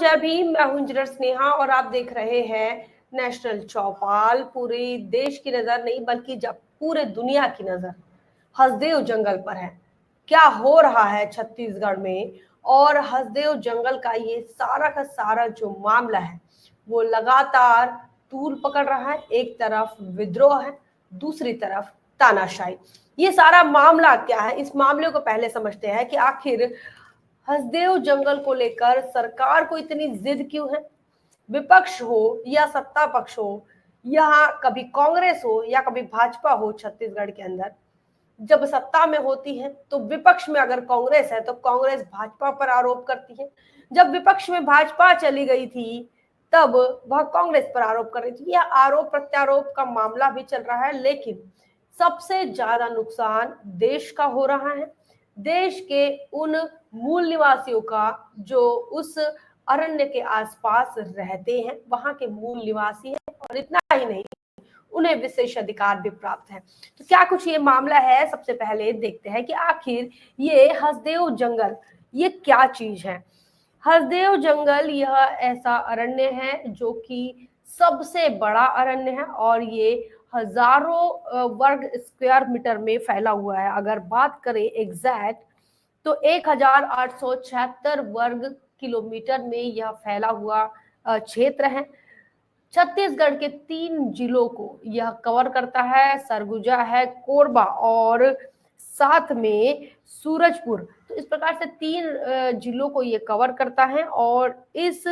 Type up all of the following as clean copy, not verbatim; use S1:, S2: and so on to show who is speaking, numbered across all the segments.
S1: जय भीम। मैं हूं इंजीनियर स्नेहा और आप देख रहे हैं नेशनल चौपाल। पूरे देश की नजर नहीं बल्कि जब पूरे दुनिया की नजर हसदेव जंगल पर है। क्या हो रहा है छत्तीसगढ़ में, और हसदेव जंगल का ये सारा का सारा जो मामला है वो लगातार तूल पकड़ रहा है। एक तरफ विद्रोह है, दूसरी तरफ तानाशाही। ये सारा मामला क्या है, इस मामले को पहले समझते हैं कि आखिर हसदेव जंगल को लेकर सरकार को इतनी जिद क्यों है। विपक्ष हो या सत्ता पक्ष हो, यहाँ कभी कांग्रेस हो या कभी भाजपा हो, छत्तीसगढ़ के अंदर जब सत्ता में होती है तो विपक्ष में अगर कांग्रेस है तो कांग्रेस भाजपा पर आरोप करती है। जब विपक्ष में भाजपा चली गई थी तब वह कांग्रेस पर आरोप कर रही थी। यह आरोप प्रत्यारोप का मामला भी चल रहा है, लेकिन सबसे ज्यादा नुकसान देश का हो रहा है। देश के उन मूल निवासियों का जो उस अरण्य के आसपास रहते हैं, वहां के मूल निवासी हैं। और इतना ही नहीं, उन्हें विशेष अधिकार भी प्राप्त है। तो क्या कुछ ये मामला है, सबसे पहले देखते हैं कि आखिर ये हसदेव जंगल ये क्या चीज है। हसदेव जंगल यह ऐसा अरण्य है जो कि सबसे बड़ा अरण्य है और ये हजारों वर्ग स्क्वायर मीटर में फैला हुआ है। अगर बात करें एग्जैक्ट तो 1876 वर्ग किलोमीटर में यह फैला हुआ क्षेत्र है। छत्तीसगढ़ के 3 जिलों को यह कवर करता है, सरगुजा है, कोरबा और साथ में सूरजपुर। तो इस प्रकार से 3 जिलों को ये कवर करता है। और इस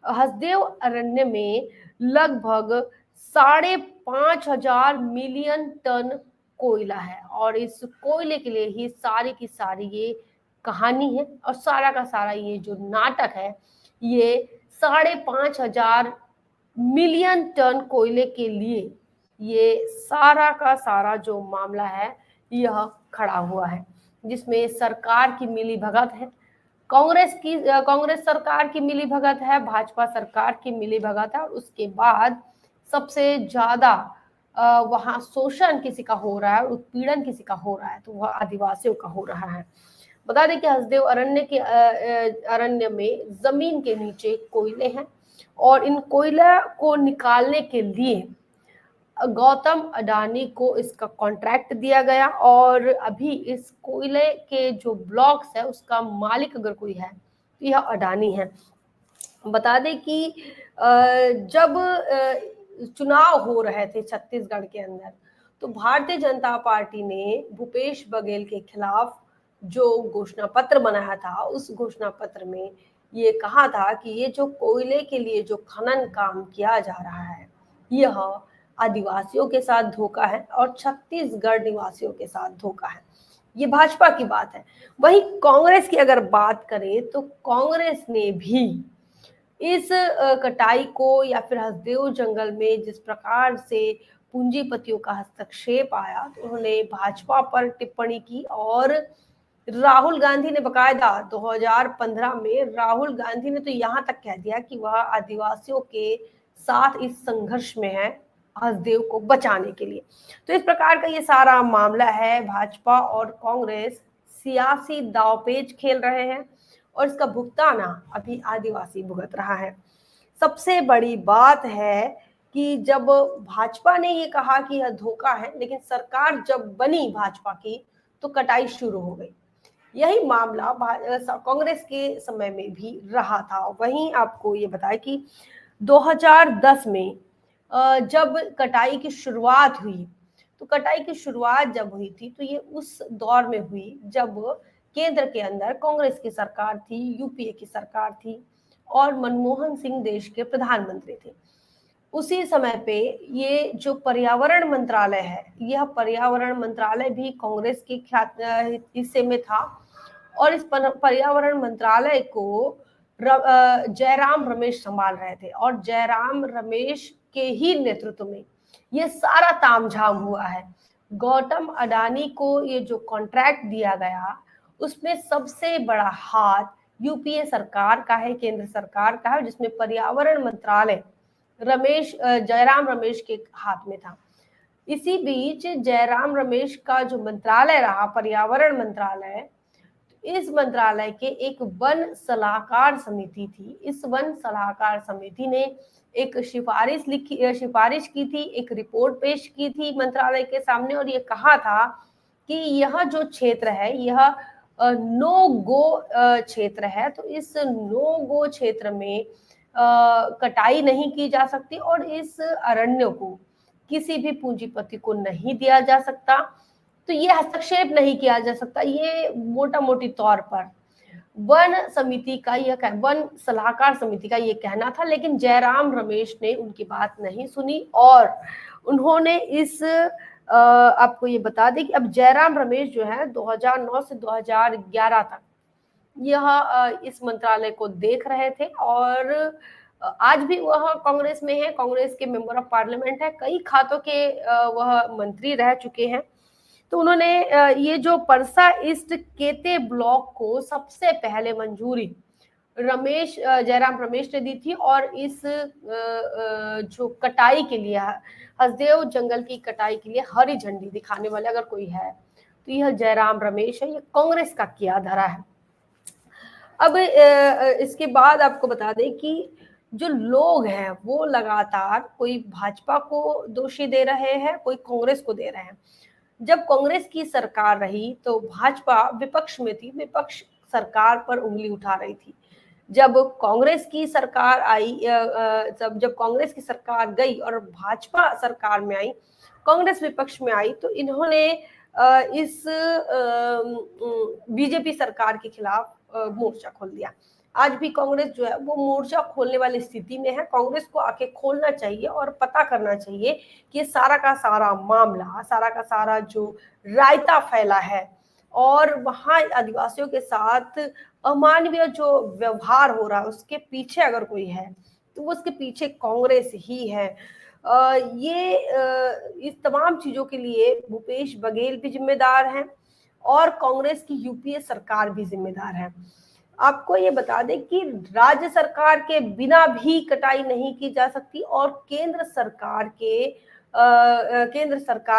S1: हसदेव अरण्य में लगभग 5,500 मिलियन टन कोयला है। और इस कोयले के लिए ही सारी की सारी ये कहानी है और सारा का सारा ये जो नाटक है, ये 5,500 मिलियन टन कोयले के लिए ये सारा का सारा जो मामला है यह खड़ा हुआ है, जिसमें सरकार की मिलीभगत है, कांग्रेस सरकार की मिलीभगत है, भाजपा सरकार की मिलीभगत है। और उसके बाद सबसे ज्यादा वहां शोषण किसी का हो रहा है, उत्पीड़न किसी का हो रहा है, तो वह आदिवासियों का हो रहा है। बता दें कि हसदेव अरण्य में जमीन के नीचे कोयले हैं और इन कोयला को निकालने के लिए गौतम अडानी को इसका कॉन्ट्रैक्ट दिया गया। और अभी इस कोयले के जो ब्लॉक्स है उसका मालिक अगर कोई है तो यह अडानी है। बता दें कि जब चुनाव हो रहे थे छत्तीसगढ़ के अंदर, तो भारतीय जनता पार्टी ने भूपेश बघेल के खिलाफ जो घोषणा पत्र बनाया था, उस घोषणा पत्र में ये कहा था कि ये जो कोयले के लिए जो खनन काम किया जा रहा है यह आदिवासियों के साथ धोखा है और छत्तीसगढ़ निवासियों के साथ धोखा है। ये भाजपा की बात है। वहीं कांग्रेस की अगर बात करें तो कांग्रेस ने भी इस कटाई को या फिर हसदेव जंगल में जिस प्रकार से पूंजीपतियों का हस्तक्षेप आया, तो उन्होंने भाजपा पर टिप्पणी की। और राहुल गांधी ने बकायदा 2015 में राहुल गांधी ने तो यहाँ तक कह दिया कि वह आदिवासियों के साथ इस संघर्ष में है हसदेव को बचाने के लिए। तो इस प्रकार का ये सारा मामला है। भाजपा और कांग्रेस सियासी दांवपेच खेल रहे हैं और इसका भुगताना अभी आदिवासी भुगत रहा है। सबसे बड़ी बात है कि जब भाजपा ने ये कहा कि यह धोखा है, लेकिन सरकार जब बनी भाजपा की तो कटाई शुरू हो गई। यही मामला कांग्रेस के समय में भी रहा था। वहीं आपको ये बताया कि 2010 में जब कटाई की शुरुआत हुई, तो कटाई की शुरुआत जब हुई थी तो ये उस दौर में हुई जब केंद्र के अंदर कांग्रेस की सरकार थी, यूपीए की सरकार थी और मनमोहन सिंह देश के प्रधानमंत्री थे। उसी समय पे ये जो पर्यावरण मंत्रालय है, यह पर्यावरण मंत्रालय भी कांग्रेस के हिस्से में था। और इस पर्यावरण मंत्रालय को जयराम रमेश संभाल रहे थे और जयराम रमेश के ही नेतृत्व में ये सारा तामझाम हुआ है। गौतम अडानी को ये जो कॉन्ट्रैक्ट दिया गया उसमें सबसे बड़ा हाथ यूपीए सरकार का है, केंद्र सरकार का है, जिसमें पर्यावरण मंत्रालय जयराम रमेश के हाथ में था। इसी बीच जयराम रमेश का जो मंत्रालय रहा पर्यावरण मंत्रालय, इस मंत्रालय के एक वन सलाहकार समिति थी। इस वन सलाहकार समिति ने एक सिफारिश की थी, एक रिपोर्ट पेश की थी मंत्रालय के सामने, और ये कहा था कि यह जो क्षेत्र है यह नो गो क्षेत्र है। तो इस नो गो क्षेत्र में कटाई नहीं की जा सकती और इस अरण्य को किसी भी पूंजीपति को नहीं दिया जा सकता। तो ये हस्तक्षेप नहीं किया जा सकता। ये मोटा मोटी तौर पर वन सलाहकार समिति का ये कहना था। लेकिन जयराम रमेश ने उनकी बात नहीं सुनी और उन्होंने आपको ये बता दें कि अब जयराम रमेश जो है 2009 से 2011 तक यह इस मंत्रालय को देख रहे थे और आज भी वह कांग्रेस में है, कांग्रेस के मेंबर ऑफ पार्लियामेंट है, कई खातों के वह मंत्री रह चुके हैं। तो उन्होंने ये जो परसा ईस्ट केते ब्लॉक को सबसे पहले मंजूरी जयराम रमेश ने दी थी और इस जो कटाई के लिए हसदेव जंगल की कटाई के लिए हरी झंडी दिखाने वाले अगर कोई है तो यह जयराम रमेश है। ये कांग्रेस का किया धरा है। अब इसके बाद आपको बता दें कि जो लोग हैं वो लगातार कोई भाजपा को दोषी दे रहे हैं, कोई कांग्रेस को दे रहे हैं। जब कांग्रेस की सरकार रही तो भाजपा विपक्ष में थी, विपक्ष सरकार पर उंगली उठा रही थी। जब कांग्रेस की सरकार आई, जब कांग्रेस की सरकार गई और भाजपा सरकार में आई, कांग्रेस विपक्ष में आई, तो इन्होंने इस बीजेपी सरकार के खिलाफ मोर्चा खोल दिया। आज भी कांग्रेस जो है वो मोर्चा खोलने वाली स्थिति में है। कांग्रेस को आके खोलना चाहिए और पता करना चाहिए कि सारा का सारा मामला, सारा का सारा जो रायता फैला है और वहां आदिवासियों के साथ अमानवीय जो व्यवहार हो रहा है उसके पीछे अगर कोई है तो वो उसके पीछे कांग्रेस ही है। इस तमाम चीजों के लिए भूपेश बघेल भी जिम्मेदार हैं और कांग्रेस की यूपीए सरकार भी जिम्मेदार है। आपको ये बता दें कि राज्य सरकार के बिना भी कटाई नहीं की जा सकती और केंद्र सरकार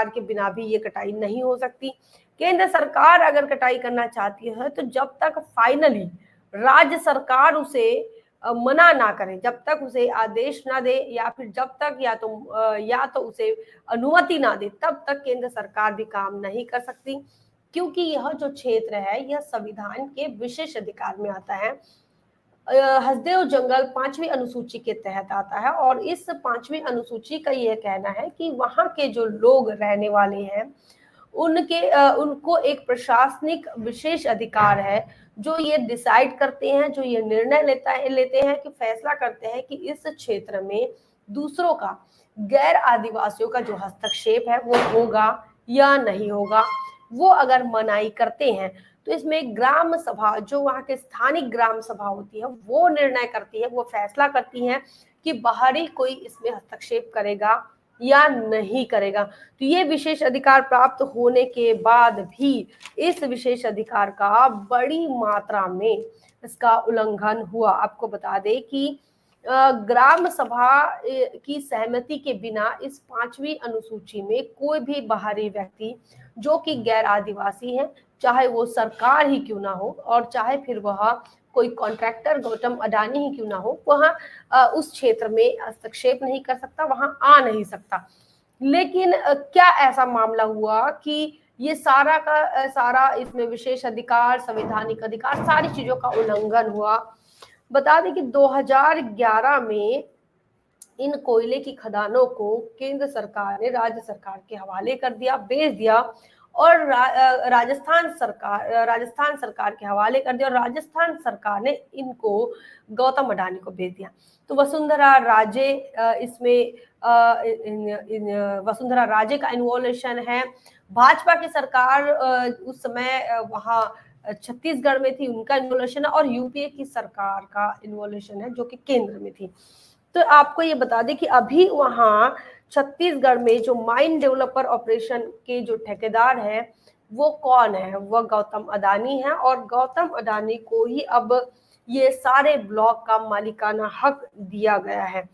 S1: के बिना भी ये कटाई नहीं हो सकती। केंद्र सरकार अगर कटाई करना चाहती है तो जब तक फाइनली राज्य सरकार उसे मना ना करे, जब तक उसे आदेश ना दे या फिर जब तक या तो उसे अनुमति ना दे, तब तक केंद्र सरकार भी काम नहीं कर सकती, क्योंकि यह जो क्षेत्र है यह संविधान के विशेष अधिकार में आता है। हसदेव जंगल 5वीं अनुसूची के तहत आता है और इस 5वीं अनुसूची का यह कहना है कि वहां के जो लोग रहने वाले हैं उनको एक प्रशासनिक विशेष अधिकार है जो ये डिसाइड करते हैं, जो ये निर्णय लेते हैं कि फैसला करते हैं कि इस क्षेत्र में दूसरों का, गैर आदिवासियों का जो हस्तक्षेप है वो होगा या नहीं होगा। वो अगर मनाई करते हैं तो इसमें ग्राम सभा, जो वहां के स्थानिक ग्राम सभा होती है, वो निर्णय करती है, वो फैसला करती है कि बाहरी कोई इसमें हस्तक्षेप करेगा या नहीं करेगा। तो ये विशेष अधिकार प्राप्त होने के बाद भी इस विशेष अधिकार का बड़ी मात्रा में इसका उल्लंघन हुआ। आपको बता दें कि ग्राम सभा की सहमति के बिना इस 5वीं अनुसूची में कोई भी बाहरी व्यक्ति जो कि गैर आदिवासी है, चाहे वो सरकार ही क्यों ना हो और चाहे फिर वह कोई कॉन्ट्रैक्टर गौतम अडानी ही क्यों ना हो, वहां उस क्षेत्र में हस्तक्षेप नहीं कर सकता, वहां आ नहीं सकता। लेकिन क्या ऐसा मामला हुआ कि ये सारा का सारा इसमें विशेष अधिकार, संवैधानिक अधिकार, सारी चीजों का उल्लंघन हुआ। बता दें कि 2011 में इन कोयले की खदानों को केंद्र सरकार ने राज्य सरकार के हवाले कर दिया, बेच दिया और राजस्थान सरकार के हवाले कर दिया और राजस्थान सरकार ने इनको गौतम अडानी को बेच दिया। तो वसुंधरा राजे इसमें वसुंधरा राजे का इन्वॉल्यूशन है। भाजपा की सरकार उस समय वहां छत्तीसगढ़ में थी, उनका इन्वॉल्यूशन है और यूपीए की सरकार का इन्वॉल्यूशन है जो कि केंद्र में थी। तो आपको ये बता दें कि अभी वहां छत्तीसगढ़ में जो माइन डेवलपर ऑपरेशन के जो ठेकेदार है वो कौन है, वह गौतम अडानी है और गौतम अडानी को ही अब ये सारे ब्लॉक का मालिकाना हक दिया गया है।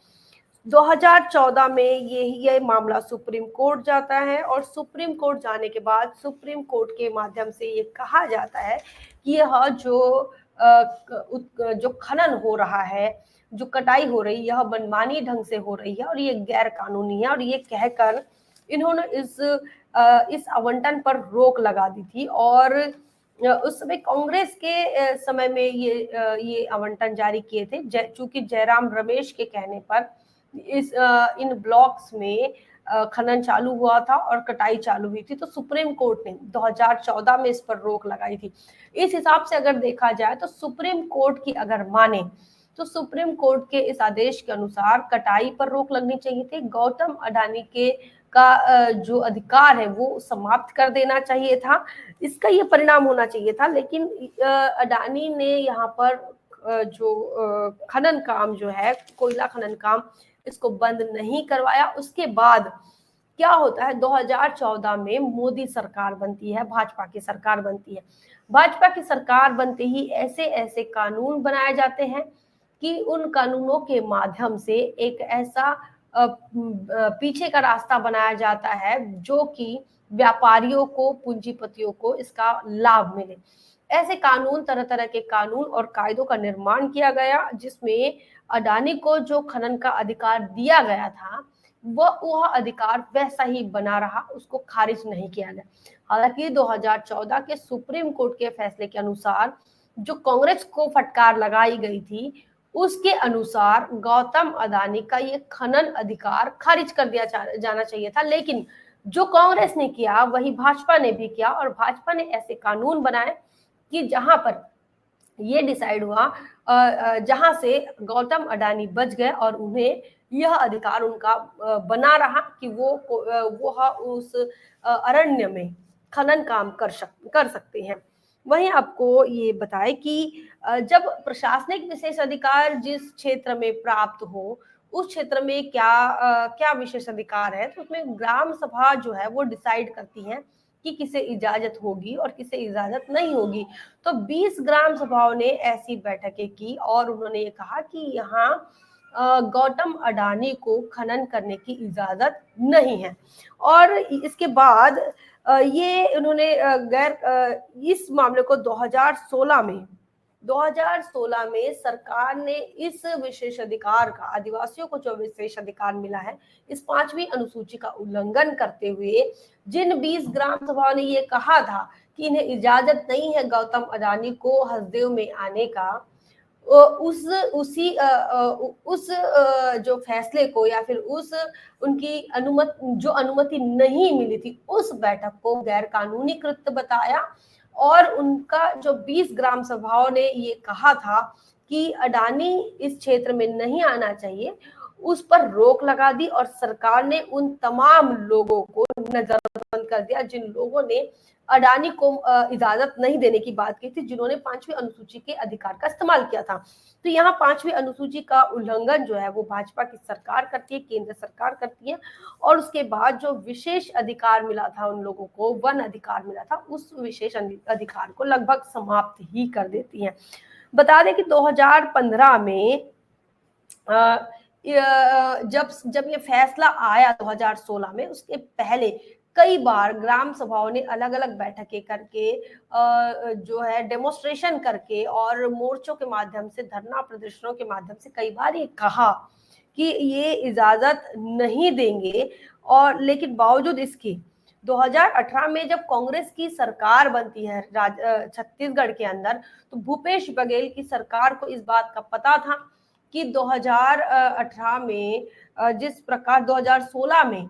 S1: 2014 में ये मामला सुप्रीम कोर्ट जाता है और सुप्रीम कोर्ट जाने के बाद सुप्रीम कोर्ट के माध्यम से ये कहा जाता है कि यह जो खनन हो रहा है, जो कटाई हो रही है, यह मनमानी ढंग से हो रही है और ये गैर कानूनी है। और ये कहकर इन्होंने इस आवंटन पर रोक लगा दी थी। और उस समय कांग्रेस के समय में ये आवंटन जारी किए थे, चूंकि जयराम रमेश के कहने पर इन ब्लॉक्स में खनन चालू हुआ था और कटाई चालू हुई थी। तो सुप्रीम कोर्ट ने 2014 में इस पर रोक लगाई थी। इस हिसाब से अगर देखा जाए तो सुप्रीम कोर्ट की अगर माने तो सुप्रीम कोर्ट के इस आदेश के अनुसार कटाई पर रोक लगनी चाहिए थी। गौतम अडानी के का जो अधिकार है वो समाप्त कर देना चाहिए था, इसका ये परिणाम होना चाहिए था। लेकिन अडानी ने यहाँ पर जो खनन काम जो है, कोयला खनन काम, इसको बंद नहीं करवाया। उसके बाद क्या होता है, 2014 में मोदी सरकार बनती है, भाजपा की सरकार बनती है। भाजपा की सरकार बनते ही ऐसे ऐसे कानून बनाए जाते हैं कि उन कानूनों के माध्यम से एक ऐसा पीछे का रास्ता बनाया जाता है जो कि व्यापारियों को, पूंजीपतियों को इसका लाभ मिले। ऐसे कानून, तरह तरह के कानून और कायदों का निर्माण किया गया, जिसमें अडानी को जो खनन का अधिकार दिया गया था वह अधिकार वैसा ही बना रहा, उसको खारिज नहीं किया गया। हालांकि 2014 के सुप्रीम कोर्ट के फैसले के अनुसार जो कांग्रेस को फटकार लगाई गई थी, उसके अनुसार गौतम अडानी का ये खनन अधिकार खारिज कर दिया जाना चाहिए था। लेकिन जो कांग्रेस ने किया वही भाजपा ने भी किया, और भाजपा ने ऐसे कानून बनाए कि जहां पर ये डिसाइड हुआ, जहां से गौतम अडानी बच गए और उन्हें यह अधिकार उनका बना रहा कि वो उस अरण्य में खनन काम कर सकते हैं। वहीं आपको ये बताएं कि जब प्रशासनिक विशेष अधिकार जिस क्षेत्र में प्राप्त हो, उस क्षेत्र में क्या विशेष अधिकार है, तो उसमें ग्राम सभा जो है वो डिसाइड करती है कि किसे इजाजत होगी और किसे इजाजत नहीं होगी। तो 20 ग्राम सभाओं ने ऐसी बैठकें की और उन्होंने ये कहा कि यहाँ गौतम अडानी को खनन करने की इजाजत नहीं है। और इसके बाद ये उन्होंने इस मामले को 2016 में सरकार ने इस विशेष अधिकार का, आदिवासियों को जो विशेष अधिकार मिला है, इस 5वीं अनुसूची का उल्लंघन करते हुए जिन 20 ग्राम सभाओं ने ये कहा था कि इन्हें इजाजत नहीं है गौतम अडानी को हसदेव में आने का, उस जो फैसले को या फिर उस उनकी अनुमति नहीं मिली थी, उस बैठक को गैर कानूनी कृत्य बताया। और उनका जो 20 ग्राम सभाओं ने ये कहा था कि अडानी इस क्षेत्र में नहीं आना चाहिए, उस पर रोक लगा दी। और सरकार ने उन तमाम लोगों को नजरबंद कर दिया जिन लोगों ने अडानी को इजाजत नहीं देने की बात की थी, जिन्होंने 5वीं अनुसूची के अधिकार का इस्तेमाल किया था। तो यहाँ 5वीं अनुसूची का उल्लंघन जो है वो भाजपा की सरकार करती है, केंद्र सरकार करती है। और उसके बाद जो विशेष अधिकार मिला था उन लोगों को, वन अधिकार मिला था, उस विशेष अधिकार को लगभग समाप्त ही कर देती है। बता दें कि 2015 में जब ये फैसला आया 2016 में, उसके पहले कई बार ग्राम सभाओं ने अलग अलग बैठकें करके, जो है डेमोन्स्ट्रेशन करके और मोर्चों के माध्यम से, धरना प्रदर्शनों के माध्यम से कई बार ये कहा कि ये इजाजत नहीं देंगे। और लेकिन बावजूद इसके 2018 में जब कांग्रेस की सरकार बनती है छत्तीसगढ़ के अंदर, तो भूपेश बघेल की सरकार को इस बात का पता था कि 2018 में जिस प्रकार 2016 में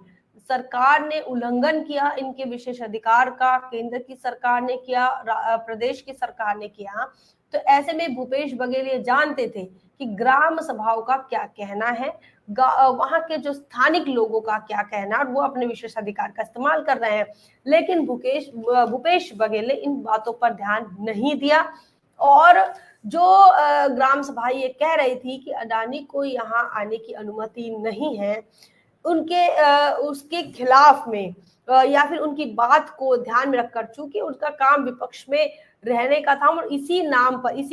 S1: सरकार ने उल्लंघन किया इनके विशेष अधिकार का, केंद्र की सरकार ने किया, प्रदेश की सरकार ने किया, तो ऐसे में भूपेश बघेल ये जानते थे कि ग्राम सभाओं का क्या कहना है, वहां के जो स्थानिक लोगों का क्या कहना, और वो अपने विशेष अधिकार का इस्तेमाल कर रहे हैं। लेकिन भूपेश बघेल ने इन बातों पर ध्यान नहीं दिया। और जो ग्राम सभा ये कह रही थी कि अडानी को यहाँ आने की अनुमति नहीं है, उसके खिलाफ में या फिर उनकी बात को ध्यान में रखकर, चूंकि उनका काम विपक्ष में रहने का था और इसी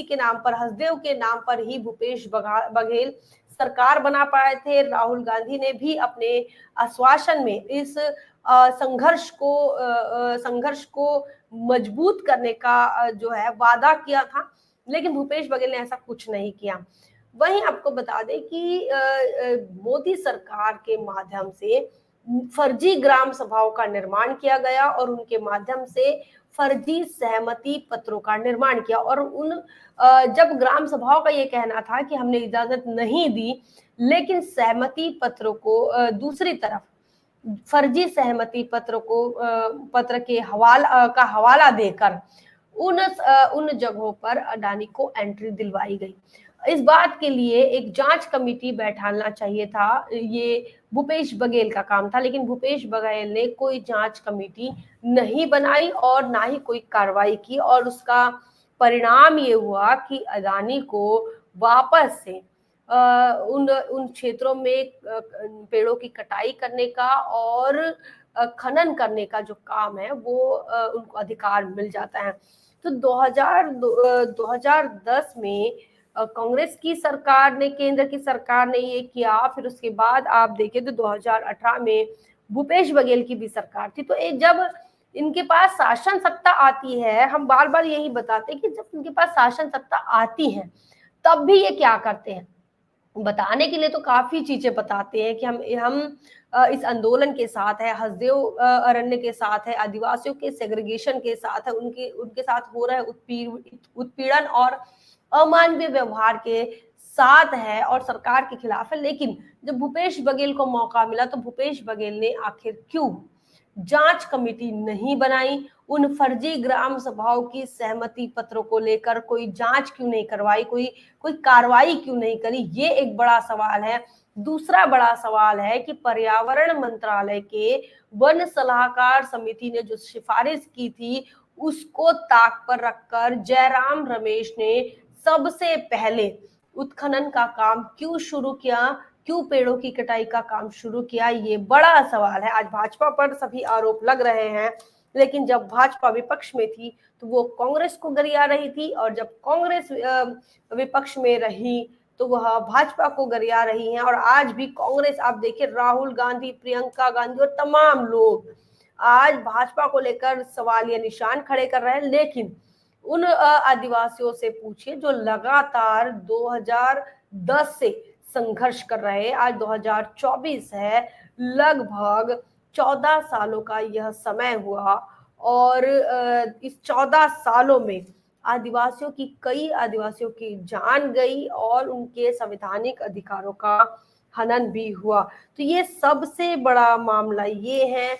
S1: के नाम पर, हसदेव के नाम पर ही भूपेश बघेल सरकार बना पाए थे। राहुल गांधी ने भी अपने आश्वासन में इस संघर्ष को मजबूत करने का जो है वादा किया था, लेकिन भूपेश बघेल ने ऐसा कुछ नहीं किया। वहीं आपको बता दें कि मोदी सरकार के माध्यम से फर्जी ग्राम सभाओं का निर्माण किया गया और उनके माध्यम से फर्जी सहमति पत्रों का निर्माण किया। और जब ग्राम सभाओं का ये कहना था कि हमने इजाजत नहीं दी, लेकिन सहमति पत्रों को दूसरी तरफ फर्जी सहमति पत्र के हवाला देकर उन जगहों पर अडानी को एंट्री दिलवाई गई। इस बात के लिए एक जांच कमेटी बैठाना चाहिए था, ये भूपेश बघेल का काम था, लेकिन भूपेश बघेल ने कोई जांच कमेटी नहीं बनाई और ना ही कोई कार्रवाई की, और उसका परिणाम ये हुआ कि अडानी को वापस से उन क्षेत्रों में पेड़ों की कटाई करने का और खनन करने का जो काम है वो उनको अधिकार मिल जाता है। तो 2010 में कांग्रेस की सरकार ने, केंद्र की सरकार ने ये किया। फिर उसके बाद आप देखें तो 2018 में भूपेश बघेल की भी सरकार थी। तो जब इनके पास शासन सत्ता आती है, हम बार बार यही बताते हैं कि जब इनके पास शासन सत्ता आती है तब भी ये क्या करते हैं, बताने के लिए तो काफी चीजें बताते हैं कि हम इस आंदोलन के साथ है, हसदेव अरण्य के साथ है, आदिवासियों के सेग्रीगेशन के साथ है, उनके साथ हो रहा है उत्पीड़न और अमानवीय व्यवहार के साथ है और सरकार के खिलाफ है। लेकिन जब भूपेश बघेल को मौका मिला तो भूपेश बघेल ने आखिर क्यों जांच कमेटी नहीं बनाई, उन फर्जी ग्राम सभाओं की सहमति पत्रों को लेकर कोई जांच क्यों नहीं करवाई, कोई कार्रवाई क्यों नहीं करी, ये एक बड़ा सवाल है। दूसरा बड़ा सवाल है कि पर्यावरण मंत्रालय के वन सलाहकार समिति ने जो सिफारिश की थी उसको ताक पर रखकर जयराम रमेश ने सबसे पहले उत्खनन का काम क्यों शुरू किया, क्यों पेड़ों की कटाई का काम शुरू किया, ये बड़ा सवाल है। आज भाजपा पर सभी आरोप लग रहे हैं, लेकिन जब भाजपा विपक्ष में थी तो वो कांग्रेस को गरिया रही थी, और जब कांग्रेस विपक्ष में रही तो वह भाजपा को गरिया रही हैं। और आज भी कांग्रेस, आप देखिए राहुल गांधी, प्रियंका गांधी और तमाम लोग आज भाजपा को लेकर सवालिया निशान खड़े कर रहे हैं। लेकिन उन आदिवासियों से पूछिए जो लगातार 2010 से संघर्ष कर रहे हैं, आज 2024 है, लगभग 14 सालों का यह समय हुआ और इस 14 सालों में कई आदिवासियों की जान गई और उनके संवैधानिक अधिकारों का हनन भी हुआ। तो ये सबसे बड़ा मामला ये है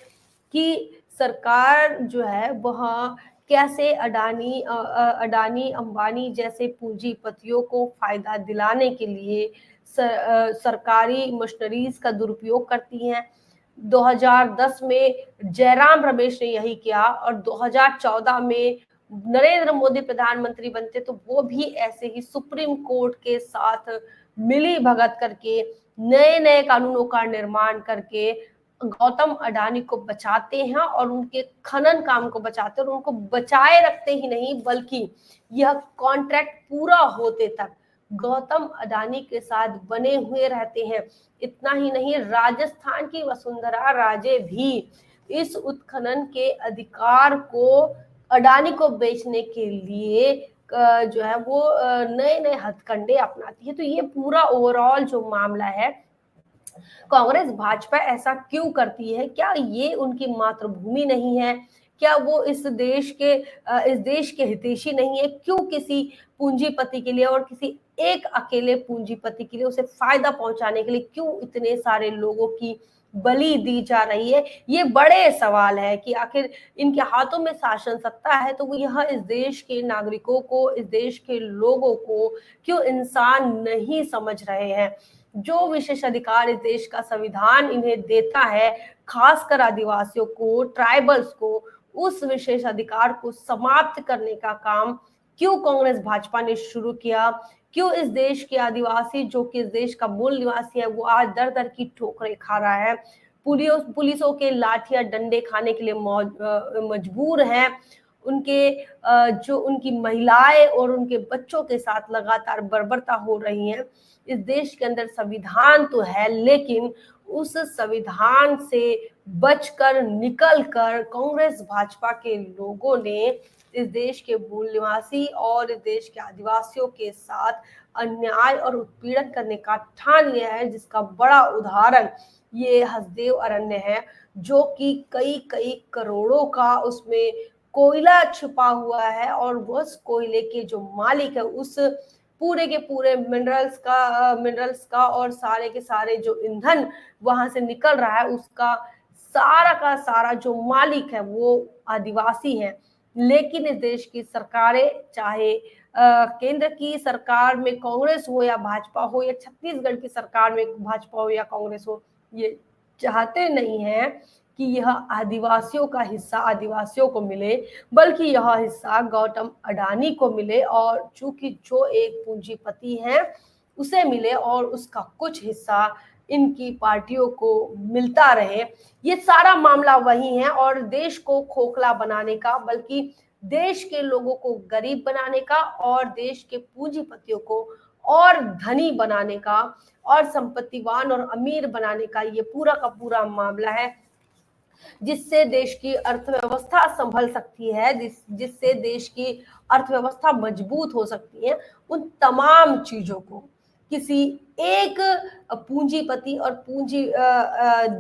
S1: कि सरकार जो है वह कैसे अडानी अंबानी जैसे पूंजीपतियों को फायदा दिलाने के लिए सरकारी मशीनरीज का दुरुपयोग करती हैं। 2010 में जयराम रमेश ने यही किया और 2014 में नरेंद्र मोदी प्रधानमंत्री बनते तो वो भी ऐसे ही सुप्रीम कोर्ट के साथ मिली भगत करके नए नए कानूनों का निर्माण करके गौतम अडानी को बचाते हैं और उनके खनन काम को बचाते हैं और उनको बचाए रखते ही नहीं बल्कि यह कॉन्ट्रैक्ट पूरा होते तक गौतम अडानी के साथ बने हुए रहते हैं। इतना ही नहीं, राजस्थान की वसुंधरा राजे भी इस उत्खनन के अधिकार को अडानी को बेचने के लिए जो है वो नए नए हथकंडे अपनाती है। तो ये पूरा ओवरऑल जो मामला है, कांग्रेस भाजपा ऐसा क्यों करती है? क्या ये उनकी मातृभूमि नहीं है? क्या वो इस देश के हितैषी नहीं है? क्यों किसी पूंजीपति के लिए और किसी एक अकेले पूंजीपति के लिए, उसे फायदा पहुंचाने के लिए क्यों इतने सारे लोगों की बलि दी जा रही है? ये बड़े सवाल है कि आखिर इनके हाथों में शासन सत्ता है तो वो यह इस देश के नागरिकों को, इस देश के लोगों को क्यों इंसान नहीं समझ रहे हैं? जो विशेष अधिकार इस देश का संविधान इन्हें देता है, खासकर आदिवासियों को, ट्राइबल्स को, उस विशेष अधिकार को समाप्त करने का काम क्यों कांग्रेस भाजपा ने शुरू किया? क्यों इस देश के आदिवासी, जो कि इस देश का मूल निवासी है, वो आज दर दर की ठोकरें खा रहा है, पुलिसों के लाठियां डंडे खाने के लिए मजबूर है उनके जो उनकी महिलाएं और उनके बच्चों के साथ लगातार बर्बरता हो रही है। इस देश के अंदर संविधान तो है, लेकिन उस संविधान से बचकर निकलकर कांग्रेस भाजपा के लोगों ने इस देश के मूल निवासी और इस देश के आदिवासियों के साथ अन्याय और उत्पीड़न करने का ठान लिया है, जिसका बड़ा उदाहरण ये हसदेव अरण्य है, जो कि कई कई करोड़ों का उसमें कोयला छिपा हुआ है, और उस कोयले के जो मालिक है, उस पूरे के पूरे मिनरल्स का और सारे के सारे जो ईंधन वहां से निकल रहा है, उसका सारा का सारा जो मालिक है वो आदिवासी है। लेकिन इस देश की सरकारें, चाहे केंद्र की सरकार में कांग्रेस हो या भाजपा हो, या छत्तीसगढ़ की सरकार में भाजपा हो या कांग्रेस हो, ये चाहते नहीं है कि यह आदिवासियों का हिस्सा आदिवासियों को मिले, बल्कि यह हिस्सा गौतम अडानी को मिले, और चूंकि जो एक पूंजीपति है उसे मिले और उसका कुछ हिस्सा इनकी पार्टियों को मिलता रहे। ये सारा मामला वही है, और देश को खोखला बनाने का, बल्कि देश के लोगों को गरीब बनाने का और देश के पूंजीपतियों को और धनी बनाने का और संपत्तिवान और अमीर बनाने का ये पूरा का पूरा मामला है, जिससे देश की अर्थव्यवस्था संभल सकती है, जिससे देश की अर्थव्यवस्था मजबूत हो सकती है। उन तमाम चीजों को किसी एक पूंजीपति और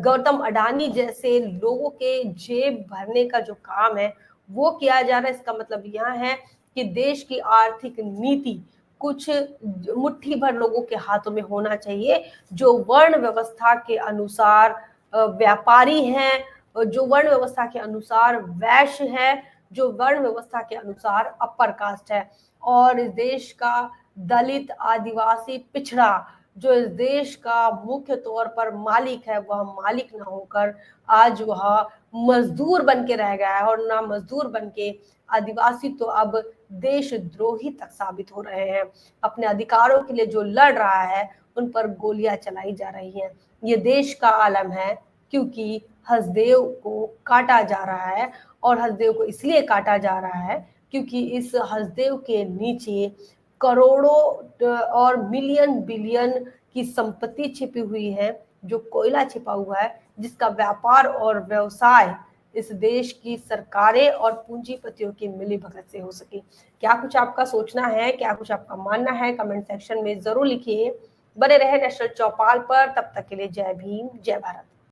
S1: गौतम अडानी जैसे लोगों के जेब भरने का जो काम है वो किया जा रहा है। इसका मतलब यह है कि देश की आर्थिक नीति कुछ मुट्ठी भर लोगों के हाथों में होना चाहिए, जो वर्ण व्यवस्था के अनुसार व्यापारी हैं, जो वर्ण व्यवस्था के अनुसार वैश्य है, जो वर्ण व्यवस्था के अनुसार अपर कास्ट है। और इस देश का दलित, आदिवासी, पिछड़ा जो इस देश का मुख्य तौर पर मालिक है, वह मालिक ना होकर आज वह मजदूर बन के रह गया है, और ना मजदूर बन के आदिवासी तो अब देशद्रोही तक साबित हो रहे हैं। अपने अधिकारों के लिए जो लड़ रहा है उन पर गोलियां चलाई जा रही हैं। ये देश का आलम है, क्योंकि हसदेव को काटा जा रहा है, और हसदेव को इसलिए काटा जा रहा है क्योंकि इस हसदेव के नीचे करोड़ों और मिलियन बिलियन की संपत्ति छिपी हुई है, जो कोयला छिपा हुआ है, जिसका व्यापार और व्यवसाय इस देश की सरकारें और पूंजीपतियों की मिलीभगत से हो सके। क्या कुछ आपका सोचना है, क्या कुछ आपका मानना है, कमेंट सेक्शन में जरूर लिखिए। बने रहे नेशनल चौपाल पर, तब तक के लिए जय भीम, जय भारत।